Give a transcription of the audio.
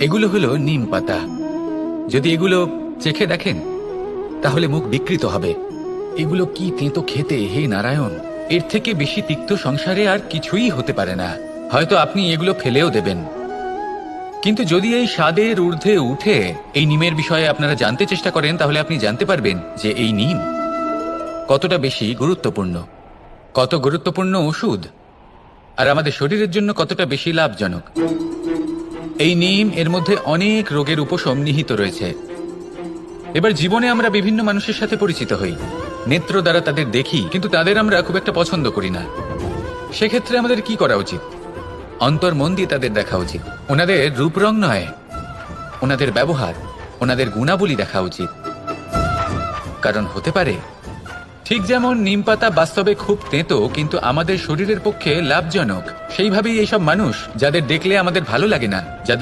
এগুলো হলো নিম পাতা। যদি এগুলো চেখে দেখেন তাহলে মুখ বিকৃত হবে। এগুলো কি তেতো খেতে, হে নারায়ণ! এর থেকে বেশি তিক্ত সংসারে আর কিছুই হতে পারে না। হয়তো আপনি এগুলো ফেলেও দেবেন, কিন্তু যদি এই স্বাদের ঊর্ধ্বে উঠে এই নিমের বিষয়ে আপনারা জানতে চেষ্টা করেন, তাহলে আপনি জানতে পারবেন যে এই নিম কতটা বেশি গুরুত্বপূর্ণ, কত গুরুত্বপূর্ণ ওষুধ, আর আমাদের শরীরের জন্য কতটা বেশি লাভজনক। এই নিম এর মধ্যে অনেক রোগের উপশম নিহিত রয়েছে। এবার জীবনে আমরা বিভিন্ন মানুষের সাথে পরিচিত হই, নেত্র দ্বারা তাদের দেখি, কিন্তু তাদের আমরা খুব একটা পছন্দ করি না। সেক্ষেত্রে আমাদের কি করা উচিত? অন্তর মন দিয়ে তাদের দেখা উচিত। ওনাদের রূপ রং নয়, ওনাদের ব্যবহার, ওনাদের গুণাবলী দেখা উচিত। কারণ হতে পারে ঠিক যেমন নিম পাতা বাস্তবে খুব তেতো কিন্তু আমাদের শরীরের পক্ষে লাভজনক, সেইভাবেই এইসব মানুষ যাদের দেখলে আমাদের ভালো লাগে না, যাদের